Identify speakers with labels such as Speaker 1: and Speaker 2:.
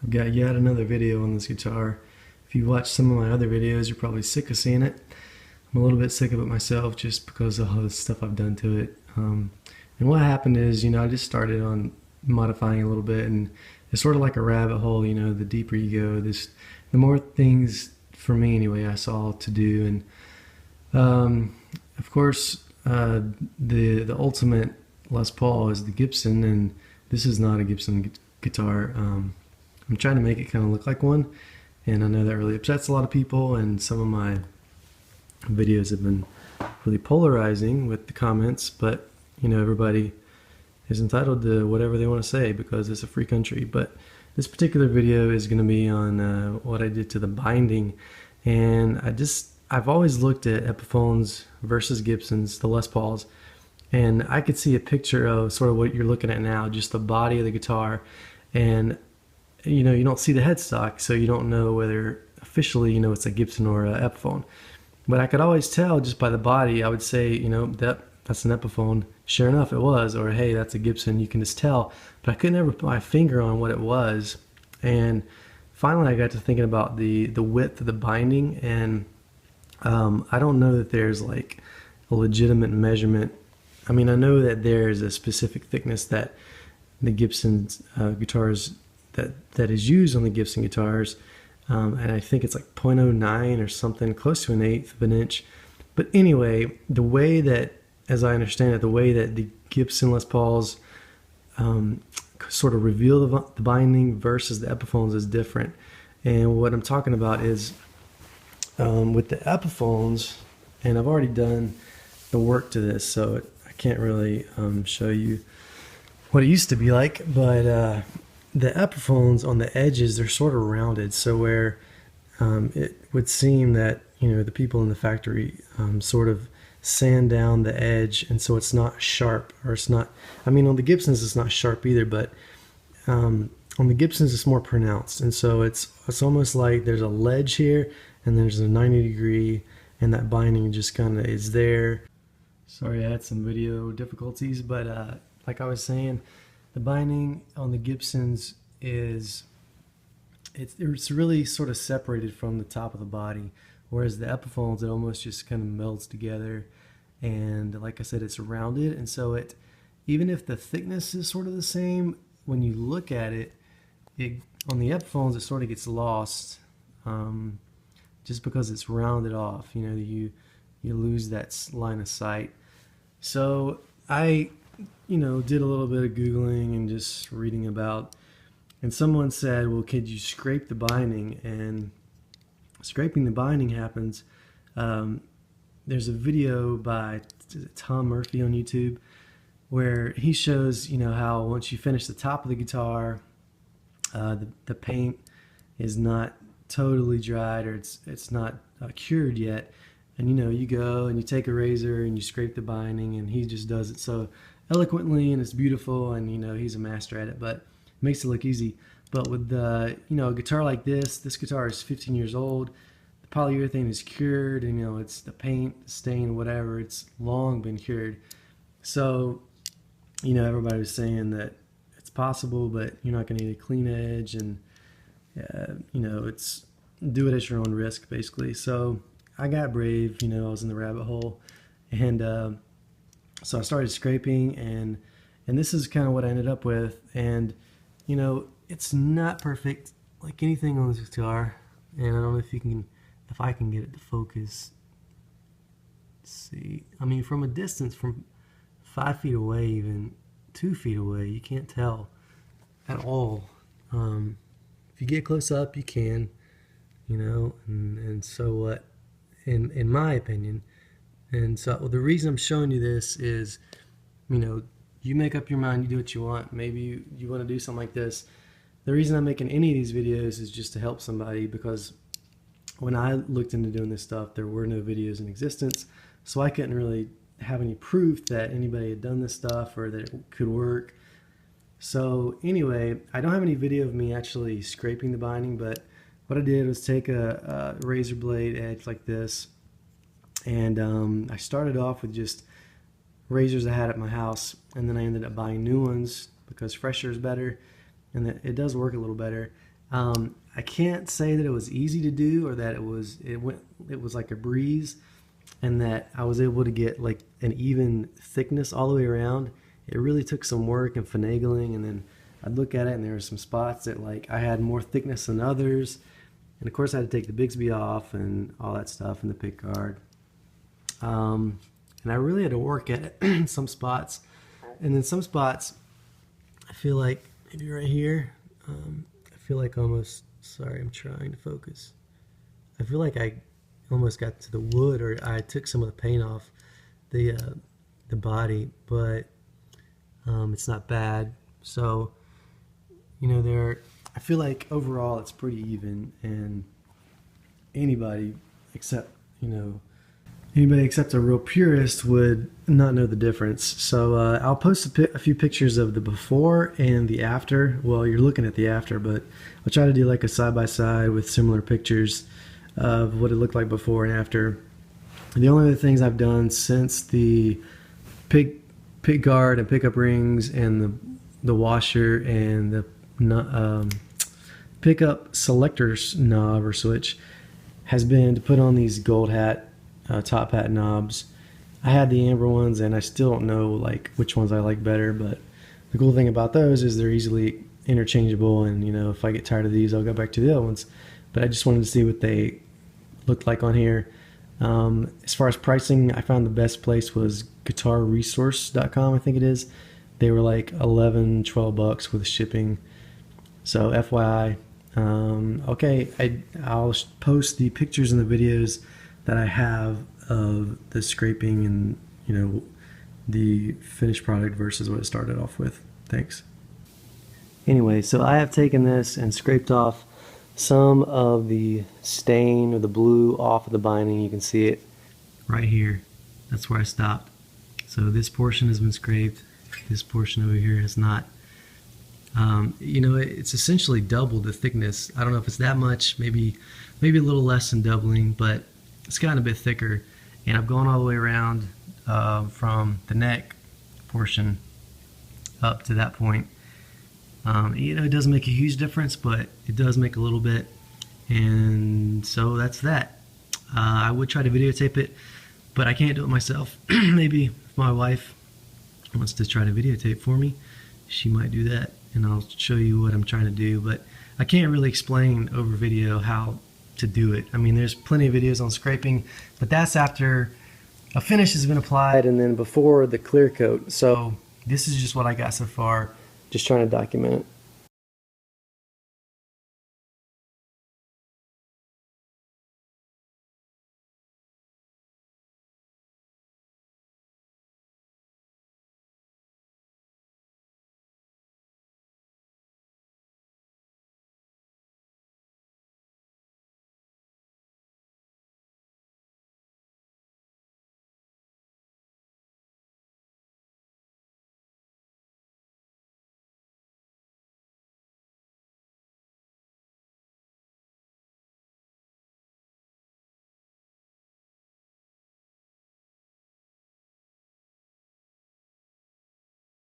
Speaker 1: I've got yet another video on this guitar. If you watch some of my other videos, you're probably sick of seeing it. I'm a little bit sick of it myself just because of all the stuff I've done to it. And what happened is, I just started on modifying a little bit, and it's sort of like a rabbit hole. The deeper you go, the more things, for me anyway, I saw to do. And of course, the ultimate Les Paul is the Gibson, and this is not a Gibson guitar. I'm trying to make it kind of look like one, and I know that really upsets a lot of people, and some of my videos have been really polarizing with the comments, but everybody is entitled to whatever they want to say because it's a free country. But this particular video is going to be on what I did to the binding, and I've always looked at Epiphones versus Gibsons, the Les Pauls, and I could see a picture of sort of what you're looking at now, just the body of the guitar, and you don't see the headstock, so you don't know whether officially it's a Gibson or a Epiphone. But I could always tell just by the body. I would say that's an Epiphone. Sure enough, it was. Or hey, that's a Gibson. You can just tell. But I could never put my finger on what it was. And finally, I got to thinking about the width of the binding, and I don't know that there's like a legitimate measurement. I mean, I know that there's a specific thickness that the Gibson guitars that is used on the Gibson guitars, and I think it's like 0.09 or something, close to 1/8 of an inch. But anyway, the way that, as I understand it, the way that the Gibson Les Pauls sort of reveal the binding versus the Epiphones is different. And what I'm talking about is with the Epiphones, and I've already done the work to this, so I can't really show you what it used to be like, but the Epiphones on the edges, they're sort of rounded, so where it would seem that the people in the factory sort of sand down the edge, and so it's not sharp, or it's not, I mean, on the Gibsons it's not sharp either, but on the Gibsons it's more pronounced, and so it's almost like there's a ledge here and there's a 90-degree, and that binding just kind of is there. Sorry, I had some video difficulties, but like I was saying, the binding on the Gibsons it's really sort of separated from the top of the body, whereas the Epiphones, it almost just kind of melds together, and like I said, it's rounded, and so even if the thickness is sort of the same, when you look at it, on the Epiphones it sort of gets lost, just because it's rounded off. You lose that line of sight. So I did a little bit of Googling and just reading about, and someone said, well, could you scrape the binding? And scraping the binding happens. There's a video by Tom Murphy on YouTube where he shows, how once you finish the top of the guitar, the paint is not totally dried, or it's not cured yet. And you go and you take a razor and you scrape the binding, and he just does it so eloquently, and it's beautiful, and he's a master at it, but it makes it look easy. But with a guitar like this guitar is 15 years old. The polyurethane is cured, and it's the paint, the stain, whatever, it's long been cured. So everybody was saying that it's possible, but you're not going to need a clean edge, and it's do it at your own risk, basically. So I got brave. I was in the rabbit hole, and so I started scraping, and this is kind of what I ended up with. And it's not perfect like anything on this guitar, and I don't know if I can get it to focus. Let's see, I mean, from a distance, from 5 feet away, even 2 feet away, you can't tell at all. If you get close up, you can, and so what, in my opinion. And so the reason I'm showing you this is, you make up your mind, you do what you want. Maybe you want to do something like this. The reason I'm making any of these videos is just to help somebody, because when I looked into doing this stuff, there were no videos in existence, so I couldn't really have any proof that anybody had done this stuff or that it could work. So anyway, I don't have any video of me actually scraping the binding, but what I did was take a razor blade edge like this, and I started off with just razors I had at my house, and then I ended up buying new ones because fresher is better, and it does work a little better. I can't say that it was easy to do or that it was like a breeze, and that I was able to get like an even thickness all the way around. It really took some work and finagling, and then I'd look at it and there were some spots that like I had more thickness than others. And of course I had to take the Bixby off and all that stuff and the pick guard. And I really had to work at it some spots. And then some spots, I feel like, maybe right here, I feel like almost, sorry, I'm trying to focus. I feel like I almost got to the wood, or I took some of the paint off the body, but it's not bad. So, you know, I feel like overall it's pretty even, and anybody except, anybody except a real purist would not know the difference. So I'll post a few pictures of the before and the after. Well, you're looking at the after, but I'll try to do like a side-by-side with similar pictures of what it looked like before and after. And the only other things I've done since the pick guard and pickup rings and the washer and the pickup selectors knob or switch has been to put on these gold hat top hat knobs. I had the amber ones and I still don't know like which ones I like better, but the cool thing about those is they're easily interchangeable, and if I get tired of these I'll go back to the other ones. But I just wanted to see what they looked like on here. As far as pricing, I found the best place was guitarresource.com, I think it is. They were like $11-12 with shipping, so FYI. Okay, I'll post the pictures and the videos that I have of the scraping and the finished product versus what it started off with. Thanks. Anyway, so I have taken this and scraped off some of the stain or the blue off of the binding. You can see it right here. That's where I stopped. So this portion has been scraped. This portion over here has not. It's essentially doubled the thickness. I don't know if it's that much, maybe a little less than doubling, but it's gotten a bit thicker. And I've gone all the way around from the neck portion up to that point. It doesn't make a huge difference, but it does make a little bit. And so that's that. I would try to videotape it, but I can't do it myself. Maybe if my wife wants to try to videotape for me, she might do that, and I'll show you what I'm trying to do. But I can't really explain over video how to do it. I mean, there's plenty of videos on scraping, but that's after a finish has been applied and then before the clear coat. So this is just what I got so far, just trying to document it.